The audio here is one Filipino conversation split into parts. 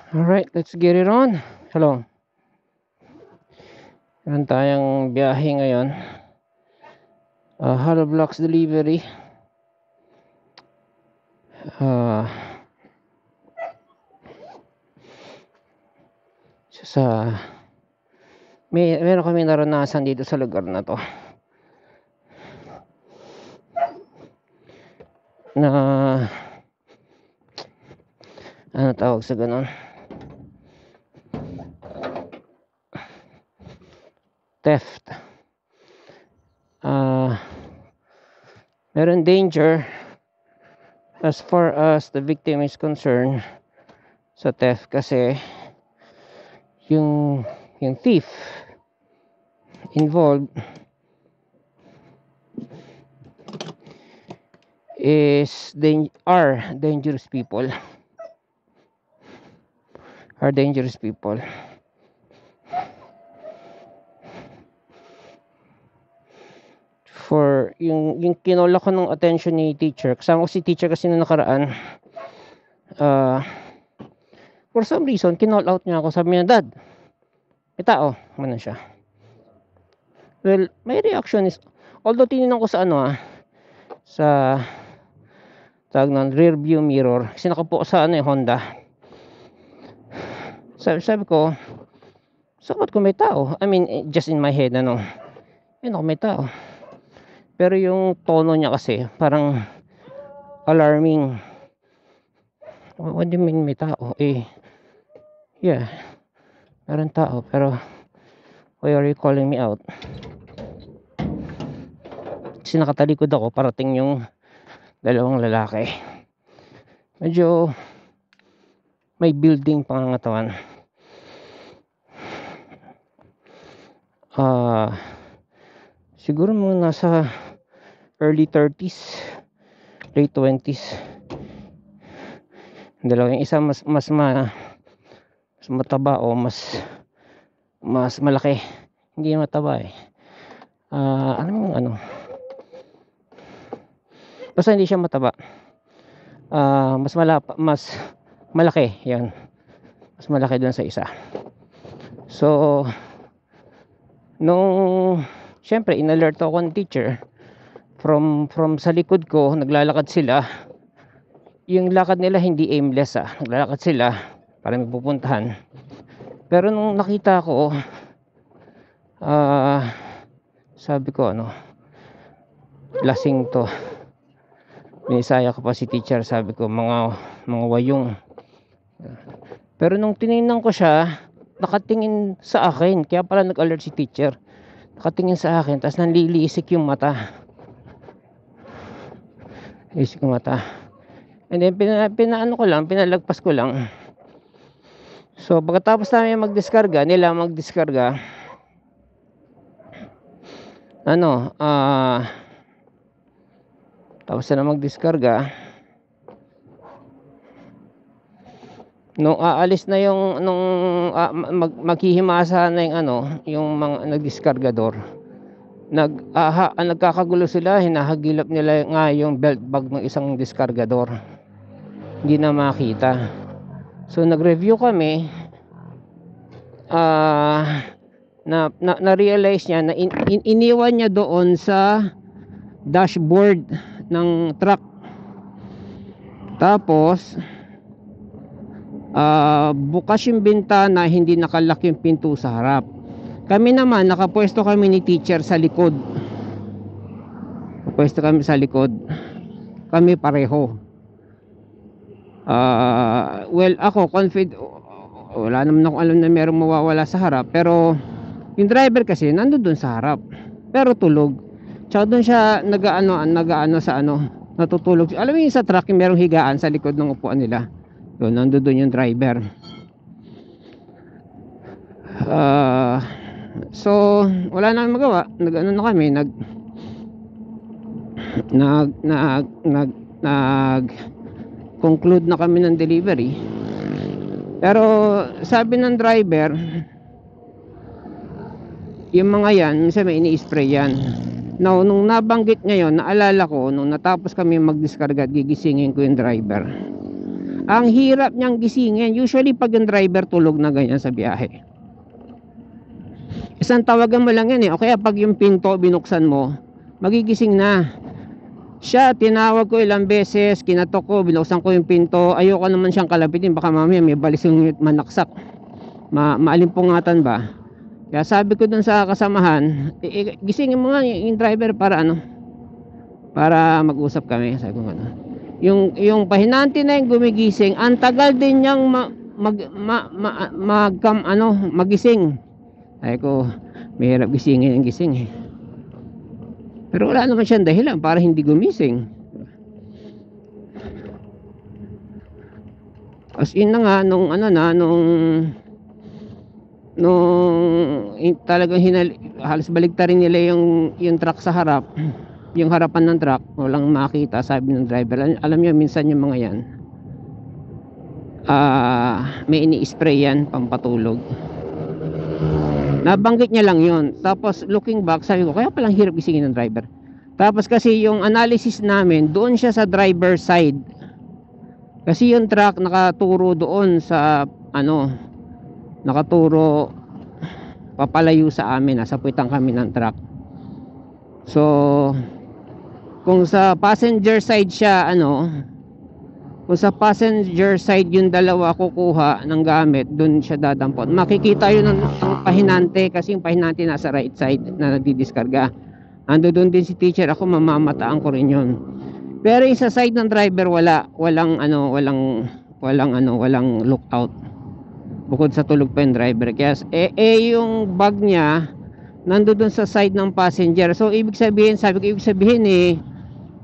Alright, let's get it on. Hello. Meron tayong biyahe ngayon. Hollow Blocks delivery. Sa meron kami naranasan dito sa lugar na to. Na ano tawag sa ganun? Theft. Meron danger as far as the victim is concerned sa theft kasi yung thief involved are dangerous people. For yung kinola ko ng attention ni teacher, kasama ko si teacher kasi na nakaraan, for some reason kinall out niya ako. Sabi niya, "Dad, may tao." Ano siya? Well, my reaction is, although tinignan ko sa sa tawag ng rear view mirror kasi nakapo sa Honda, sabi ko, sapat ko may tao. I mean, just in my head, may tao. Pero yung tono niya kasi parang alarming. What do you mean may tao? Yeah, meron tao, pero why are you calling me out? Kasi nakatalikod ako, parating yung dalawang lalaki. Medyo may building pangangatawan. Siguro mga nasa early 30s, late 20s. Dalawang isa mas mataba o mas malaki. Hindi mataba basta hindi siya mataba. Mas malaki, yan. Mas malaki doon sa isa. So nung syempre inalert ako ng teacher from sa likod ko, naglalakad sila. Yung lakad nila hindi aimless naglalakad sila para may pupuntahan. Pero nung nakita ko, sabi ko lasing to. Binisaya ko pa si teacher, sabi ko mga wayong. Pero nung tinignan ko siya, nakatingin sa akin, kaya pala nag-alert si teacher. Nakatingin sa akin, tapos nanlilisik yung mata. Lisik yung mata. And then pinalagpas ko lang. So pagkatapos namin magdiskarga, tapos na magdiskarga, nung aalis na yung maghihimasa na yung mga nagdiskargador, nagkakagulo sila, hinahagilap nila nga yung belt bag ng isang diskargador, hindi na makita. So nag-review kami, na-realize niya na iniwan niya doon sa dashboard ng truck. Tapos bukas yung bintana, hindi nakalak yung pinto sa harap. Kami naman, nakapwesto kami ni teacher sa likod. Kami pareho. Well, ako wala naman ako alam na merong mawawala sa harap, pero yung driver kasi nandun dun sa harap, pero tulog. Tsaka dun siya natutulog. Alam mo yung sa truck, yung merong higaan sa likod ng upuan nila, doon nandun yung driver. So wala na magawa, conclude na kami ng delivery. Pero sabi ng driver, yung mga yan, minsan may ini-spray yan. Now, nung nabanggit niya yun, naalala ko, nung natapos kami magdiskarga, gigisingin ko yung driver. Ang hirap niyang gisingin. Usually pag yung driver tulog na ganyan sa biyahe, isang tawagan mo lang yan eh. O kaya pag yung pinto binuksan mo, magigising na siya. Tinawag ko ilang beses, kinatok ko, binuksan ko yung pinto. Ayoko naman siyang kalapitin, baka mamaya may balis yung manaksak, maalimpungatan ba. Kaya sabi ko dun sa kasamahan, gisingin mo nga yung driver para ano, para mag-usap kami. Sabi ko ano, yung pahinante na yung gumigising, ang tagal din niyang magising. Sabi ko, mahirap gisingin yung gising eh. Pero wala naman siyang dahilan para hindi gumising. As in na nga, nung talagang halos baligtarin nila yung truck sa harap, yung harapan ng truck, walang makita. Sabi ng driver, alam niyo minsan yung mga yan, may ini-spray yan pampatulog. Nabanggit niya lang yun. Tapos looking back, sabi ko, kaya palang hirap gisingin ng driver. Tapos kasi yung analysis namin, doon siya sa driver side. Kasi yung truck nakaturo doon sa nakaturo papalayo sa amin, nasa puwitang kami ng truck. So kung sa passenger side siya kung sa passenger side yung dalawa kukuha ng gamit, dun siya dadampot. Makikita yun ng pahinante, kasi yung pahinante nasa right side na nagdidiskarga. Ando doon din si teacher, ako mamamataan ko rin yun. Pero yung sa side ng driver walang lookout. Bukod sa tulog pa yung driver. Kaya yung bag niya nandoon sa side ng passenger. So ibig sabihin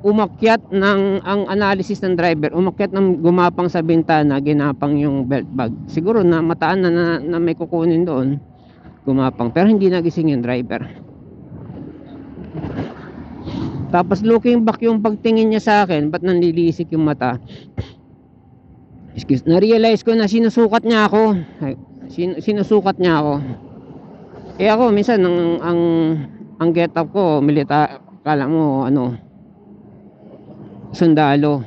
umakyat ang analysis ng driver, umakyat ng gumapang sa bintana, ginapang yung belt bag. Siguro na mataan na may kukunin doon, gumapang, pero hindi nagising yung driver. Tapos looking back, yung pagtingin niya sa akin, ba't nanlilisik yung mata, na-realize ko na sinusukat niya ako. Sinusukat niya ako. Ako minsan ang get up ko militar, kala mo sundalo.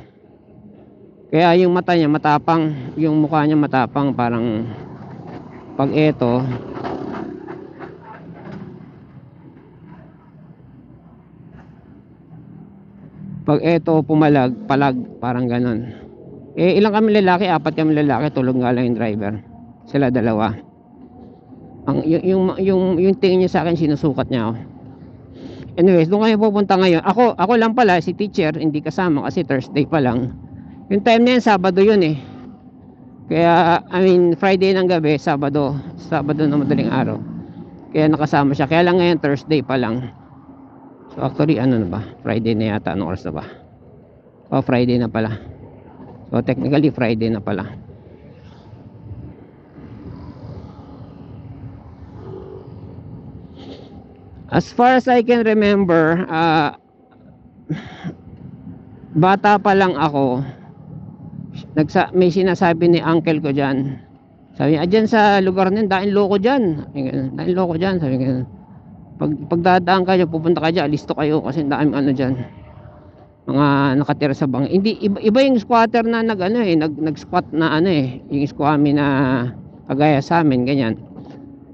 Kaya yung mata niya matapang, yung mukha niya matapang, parang pag eto palag, parang ganon. Ilang kami lalaki, 4 kami lalaki, tulog nga lang yung driver. Sila dalawa. Yung tingin niya sa akin, sinusukat niya ako. Anyways, doon kayo pupunta ngayon. Ako lang pala, si teacher, hindi kasama kasi Thursday pa lang. Yung time na yan, Sabado yun eh. Kaya, Friday ng gabi, Sabado na madaling araw. Kaya nakasama siya. Kaya lang ngayon, Thursday pa lang. So actually, na ba? Friday na yata. Anong oras na ba? Friday na pala. So technically, Friday na pala. As far as I can remember, bata pa lang ako, may sinasabi ni uncle ko dyan. Sabi niya, dyan sa lugar na yun, daing loko dyan. Sabi niya, pag dadaan kayo, pupunta kayo dyan, listo kayo kasi daming dyan, mga nakatira sa bangin. Hindi, iba yung squatter na nag-squat na yung squammy na kagaya sa amin, ganyan.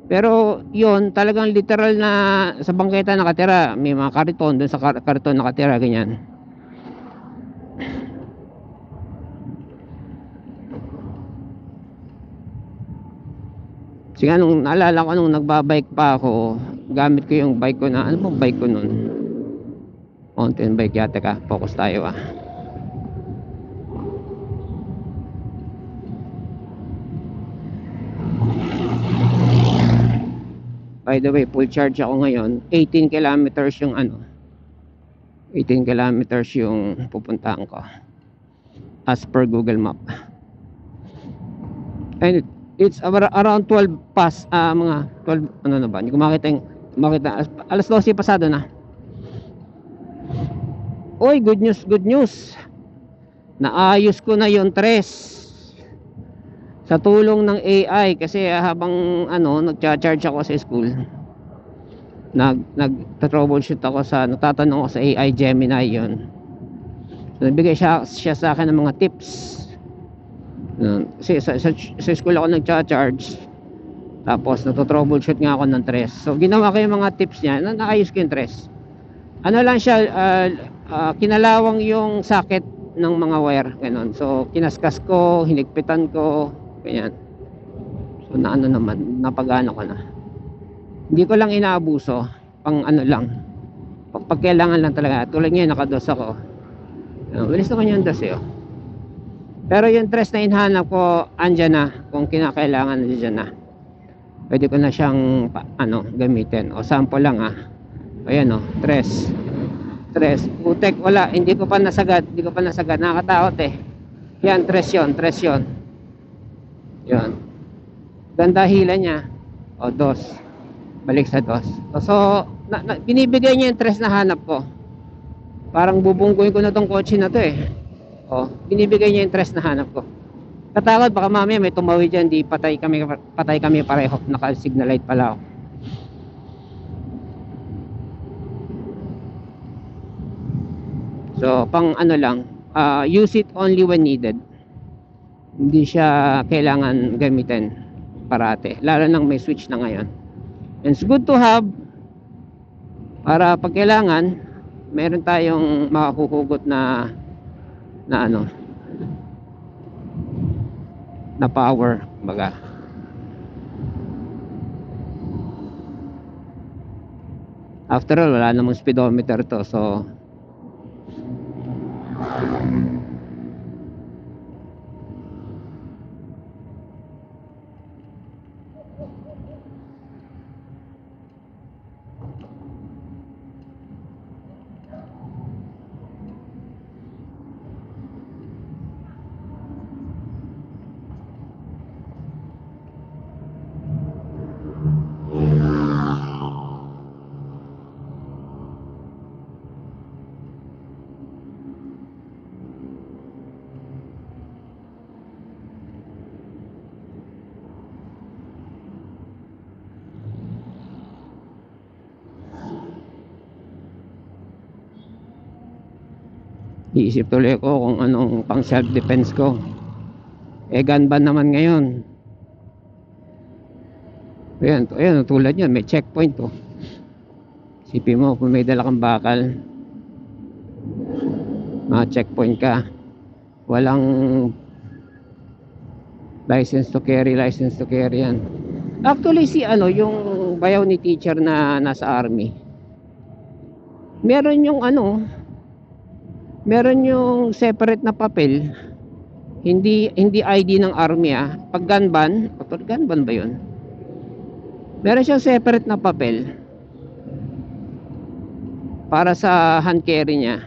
Pero yun, talagang literal na sa bangketa nakatira. May mga kariton, dun sa kariton nakatira, ganyan. Sige, naalala ko nung nagbabike pa ako, gamit ko yung bike ko na, ano bang bike ko nun? Mountain bike yata ka, focus tayo By the way, full charge ako ngayon. 18 kilometers yung 18 kilometers yung pupuntahan ko as per Google Map. And it's around 12 past, mga 12, na ba? Hindi ko makita. Alas 12 pasado na. Oy, good news. Naayos ko na yung tres. Sa tulong ng AI, kasi habang nagcha-charge ako sa school, nag-troubleshoot ako nagtatanong ako sa AI Gemini yon. So nagbigay siya sa akin ng mga tips Kasi sa school ako nagcha-charge, tapos nagto-troubleshoot nga ako ng tres. So ginawa ko yung mga tips niya, naayos ko yung tres. Ano lang siya, kinalawang yung socket ng mga wire, ganun. So kinaskas ko, hinigpitan ko, ganyan. So na ano naman, napagana ko na. Hindi ko lang inaabuso, pang ano lang, pag kailangan lang talaga. Tulad ngayon, nakados ako. Bilis naman yung dos eh. Pero yung tres na hinahanap ko, andyan na. Kung kinakailangan, andyan na. Pwede ko na siyang gamitin. O sample lang ayan tres. Putek, wala, hindi ko pa nasagad. Nakakatakot eh. Yan, tres yon. Yan. Ganda hila niya. O dos. Balik sa dos. So binibigay niya yung tres na hanap ko. Parang bubunggoy ko na tong kotse na to eh. O, binibigay niya yung tres na hanap ko. Katakot, baka mamaya may tumawid dyan, di patay kami pareho. Naka-signal light pala ako. So pang ano lang, use it only when needed. Hindi siya kailangan gamitin parate, lalo nang may switch na ngayon. And it's good to have, para pag kailangan meron tayong makahuhugot na na power, baga. After all, wala namang speedometer to, so iisip tuloy ko kung anong pang self defense ko. Gun ban naman ngayon. Ayan, tulad yan, may checkpoint to. Isipin mo, kung may dala kang bakal, checkpoint ka, walang license to carry yan. Actually yung bayaw ni teacher na nasa army, meron yung separate na papel, hindi ID ng army pag gun ban ba yun, meron siyang separate na papel para sa hand carry niya.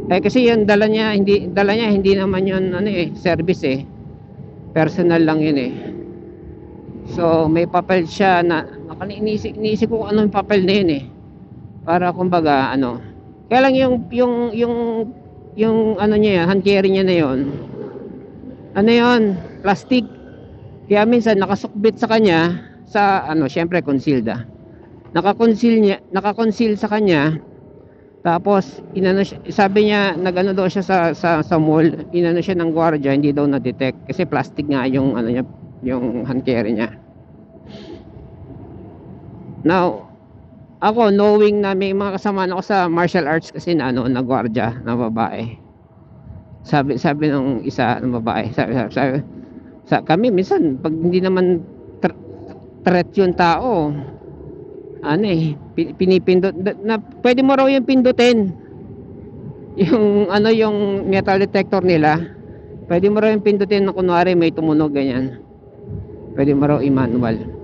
Kasi yung dala niya hindi naman yun service personal lang yun so may papel siya na iniisip ko kung ano yung papel na yun para kumbaga kaya lang yung niya, hand carry niya na yun, plastic, kaya minsan nakasukbit sa kanya sa syempre concealed naka-conceal sa kanya. Tapos sabi niya daw siya sa mall, siya ng gwardiya, hindi daw na-detect kasi plastic nga yung niya, yung hand carry niya. Now ako, knowing na may mga kasama ako sa martial arts kasi na gwardiya na babae, sabi ng isa ng babae, sabi kami minsan pag hindi naman threat yung tao, pinipindot na pwede mo raw yung pindutin yung yung metal detector nila, pwede mo raw yung pindutin na kunwari may tumunog ganyan, pwede mo raw i-manual.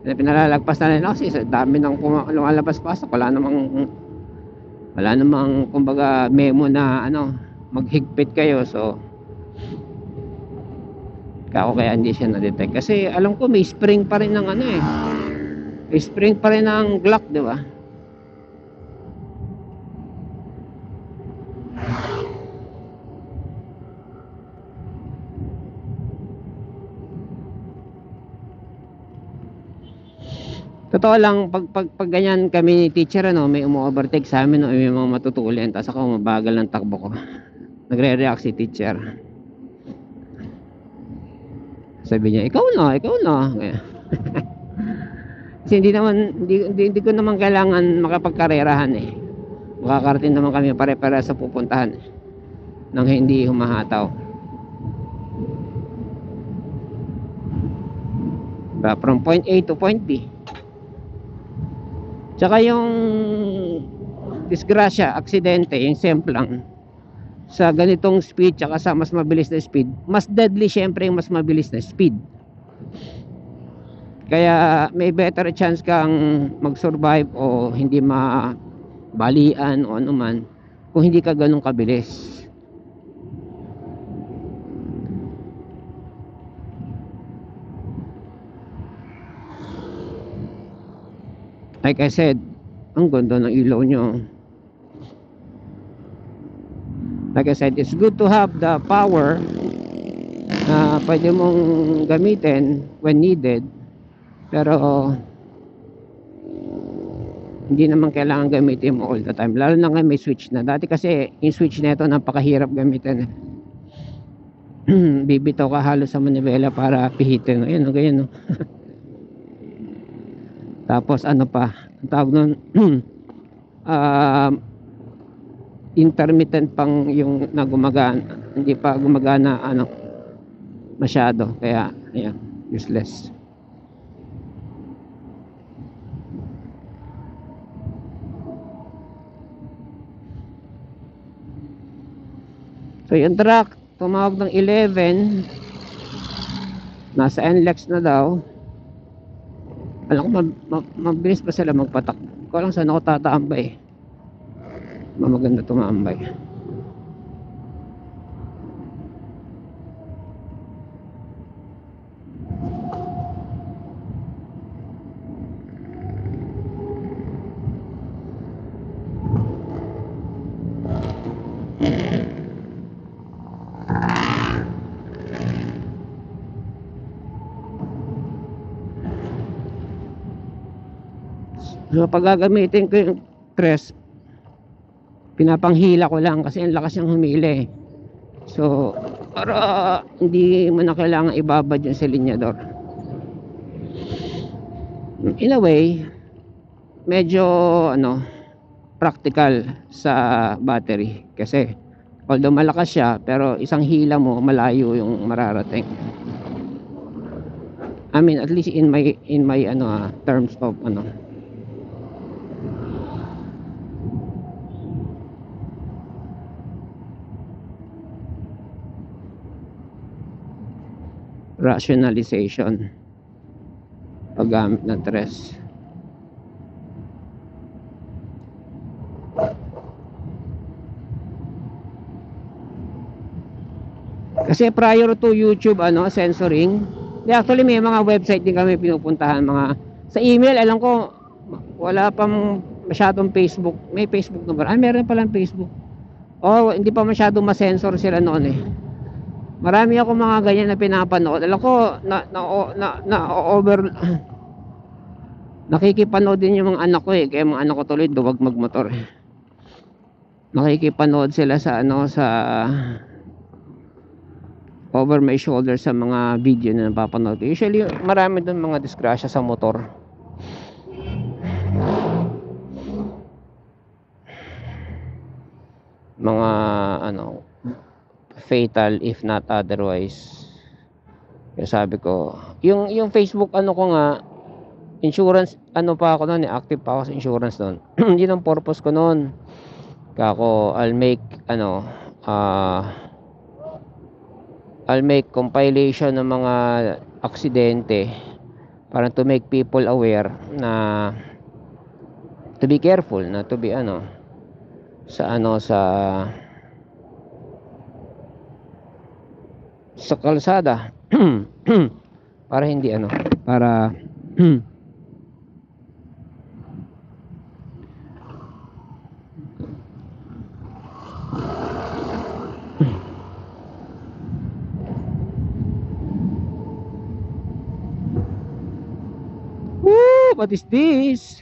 Pinalalagpas na nila kasi sa dami ng lumalabas-pasok, wala namang kumbaga memo na maghigpit kayo, so kaya hindi siya na-detect kasi alam ko may spring pa rin ng may spring pa rin ng Glock, di ba? Totoo lang, pag ganyan kami ni teacher, ano, may umu-overtake sa amin, no, may mga matutulin, tapos ako mabagal ng takbo ko. Nagre-react si teacher. Sabi niya, ikaw na. Kaya, kasi hindi ko naman kailangan makapagkarerahan eh. Makakarating naman kami pare-pare sa pupuntahan nang hindi humahataw. From point A to point B. Tsaka yung disgrasya, aksidente, yung semplang sa ganitong speed tsaka sa mas mabilis na speed, mas deadly syempre yung mas mabilis na speed. Kaya may better chance kang mag-survive o hindi mabalian o ano man kung hindi ka ganun kabilis. Like I said, ang ganda ng ilaw nyo. Like I said, it's good to have the power na pwede mong gamitin when needed, pero hindi naman kailangan gamitin mo all the time, lalo na nga may switch na. Dati kasi yung switch na ito napakahirap gamitin. Bibitaw ka halos sa manibela para pihitin. Ayun, ganyan, no? Tapos ano pa ang tawag nun, intermittent pang yung nagumagana, hindi pa gumagana ano masyado, kaya ayan, useless. So yung truck tumawag ng 11, nasa NLEX na daw. Alam ko mabilis pa sila magpatakbo. Ko lang saan ako tataambay. Maganda tumambay. So pag gagamitin ko yung press, pinapanghila ko lang kasi ang lakas niyang humili. So para hindi mo na kailangan ibabad yung silinyador. In a way, medyo ano, practical sa battery kasi although malakas siya, pero isang hila mo malayo yung mararating. I mean, at least in my ano terms of ano, rationalization paggamit ng tres. Kasi prior to YouTube ano censoring, actually may mga website din kami pinupuntahan, mga sa email. Alam ko wala pang masyadong Facebook. May Facebook na ba? Meron palang Facebook. Oh, hindi pa masyadong masensor sila noon eh. Marami ako mga ganyan na pinapanood. Alam ko na over nakikipanood din yung mga anak ko eh. Kaya mga anak ko tuloy duwag magmotor. Nakikipanood sila sa ano, sa over my shoulder sa mga video na napapanood. Usually marami doon mga disgrasya sa motor. Mga ano, fatal if not otherwise. Kaya sabi ko, yung Facebook ano ko nga, insurance ano pa ako noon, active pa ako sa insurance noon. Yun ang purpose ko noon. Kaya ako I'll make compilation ng mga aksidente para to make people aware na to be careful, na to be ano sa kalsada. Para hindi ano, para What is this?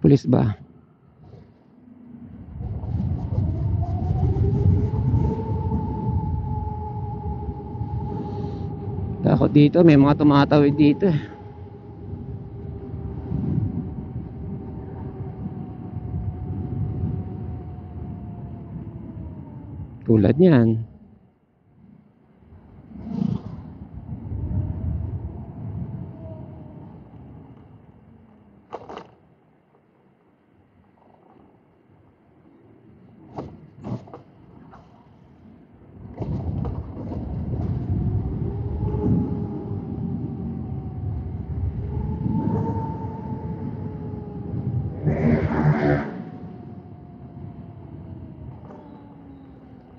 Pulis ba? Takot dito, may mga tumatawid dito. Tulad niyan.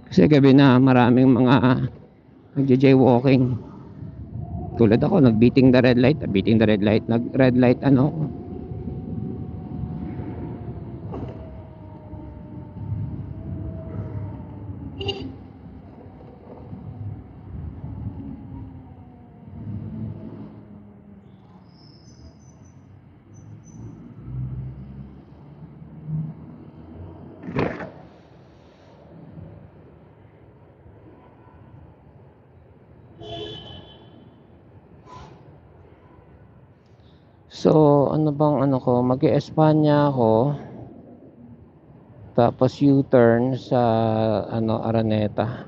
Kasi gabi na maraming mga nagja-jaywalking. Tulad ako, nag-beating the red light, nag-red light ano. So, ano bang ano ko, mag-e-Espanya ako. Tapos U-turn sa ano, Araneta.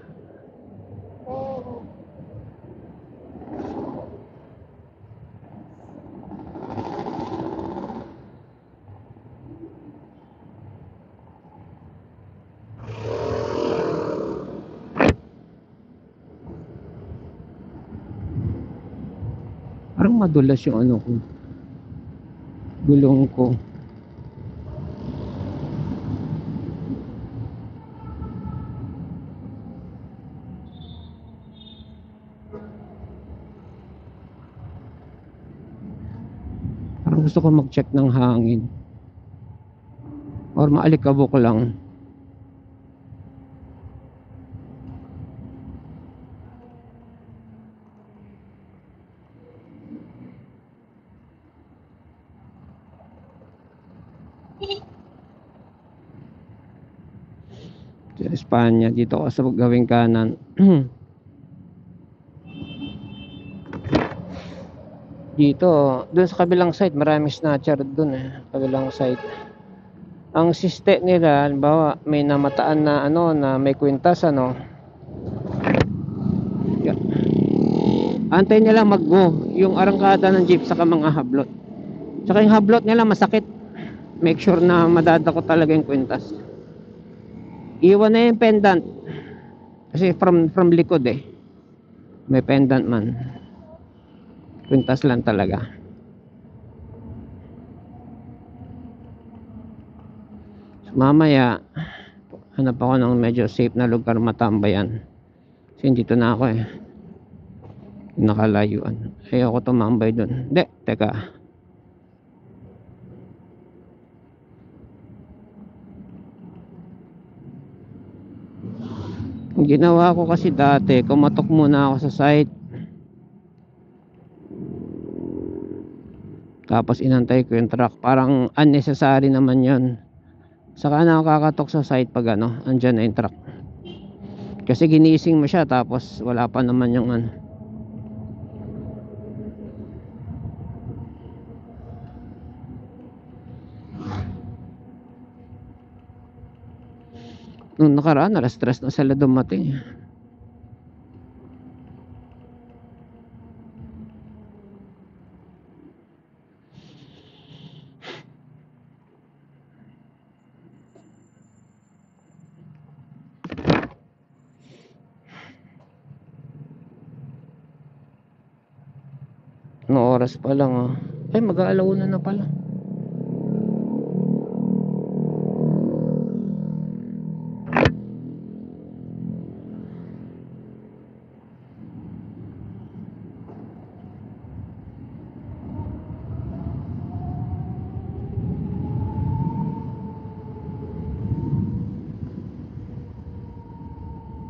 Parang madulas yung ano ko, gulong ko. Parang gusto ko mag-check ng hangin. Or maalikabok lang. Sa Espanya, dito ako sa gawing kanan. Dito, dun sa kabilang side, maraming snatcher dun kabilang side. Ang siste nila, halimbawa, may namataan na ano, na may kwintas ano. Antay nila mag-go yung arangkada ng jeep saka mga hablot. Saka yung hablot nila masakit. Make sure na madadako talaga yung kwintas. Iwan na yung pendant. Kasi from likod may pendant man. Kwintas lang talaga. So, mamaya hanap ako ng medyo safe na lugar matambayan. Kasi dito na ako nakalayuan. Ayoko tumambay dun. Hindi, teka. Ang ginawa ko kasi dati, kumatok muna ako sa site. Tapos inantay ko yung truck. Parang unnecessary naman yun. Saka nakakatok sa site pag ano, andyan na yung truck. Kasi ginising mo siya tapos wala pa naman yung ano. Nung nakaraan, alas 3 na sila dumating. No oras pa lang Ay, mag-aalauna na pala.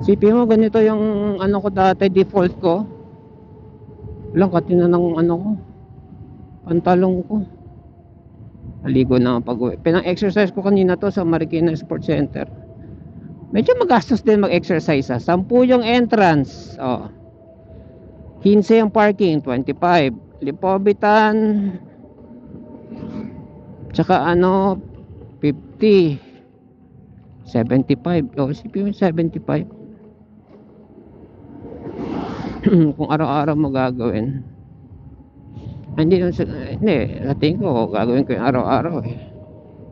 Sipin mo, ganito yung ano ko dati, default ko. Walang katina ng ano ko, pantalong ko. Maligo na ang pag-uwi. Pinang-exercise ko kanina to sa Marikina Sports Center. Medyo magastos din mag-exercise 10 yung entrance. Oh. 15 yung parking, 25. Lipobitan. Tsaka ano, 50. 75. Oh, sipin mo 75. Kung araw-araw mo gagawin. Hindi, sa tingin ko, gagawin ko yung araw-araw eh.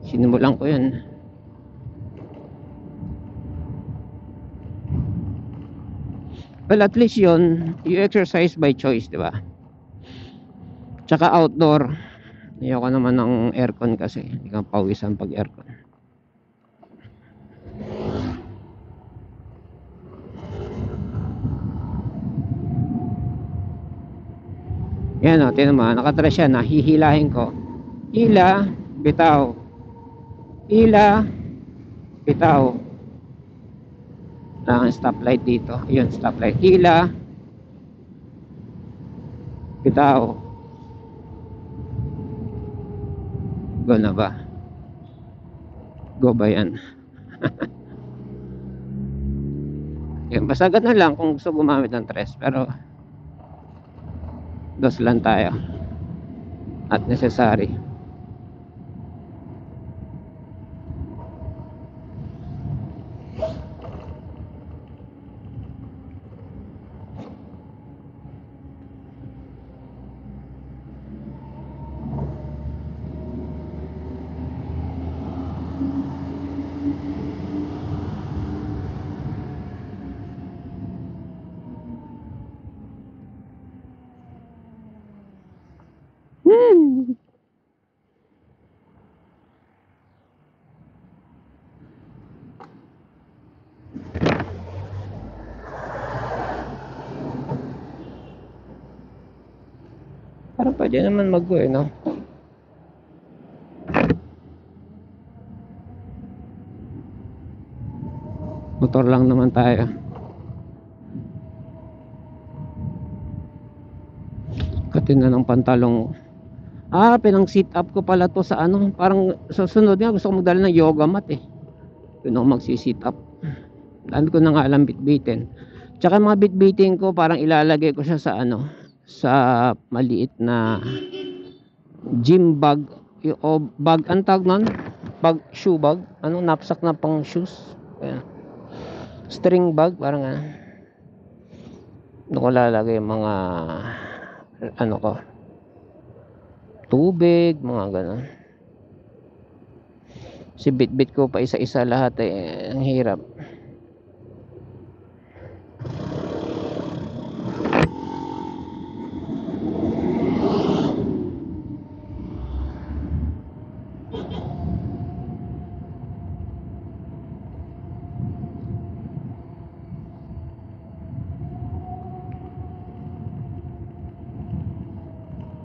Sinimulan ko yan. Well, at least yun, you exercise by choice, di ba? Tsaka outdoor. Ayoko naman ng aircon kasi. Hindi kang pawisan pag aircon. Yan o, tinan mo, nakatras siya, nahihilahin ko. Hila, bitaw. Hila, bitaw. Ang stoplight dito. Ayun, stoplight. Hila, bitaw. Go na ba? Go ba yan? Yan, basta ganun lang kung gusto gumamit ng tres. Pero dos lang tayo. At necessary. Parang pwede naman mag-go eh, no? Motor lang naman tayo. Katina ng pantalong. Pinang sit up ko pala to sa ano. Parang susunod nga gusto ko magdala ng yoga mat eh. Doon ako magsi-sit up. Dami ko na nga alam bitbitin. Tsaka mga bitbitin ko parang ilalagay ko siya sa ano, sa maliit na gym bag o bag, ang tawag nun? Bag, shoe bag. Anong knapsack na pang shoes? Ayan. String bag, parang doon ko lalagay yung mga ano ko, tubig, mga ganun. Si bit-bit ko pa isa-isa lahat eh, ang hirap.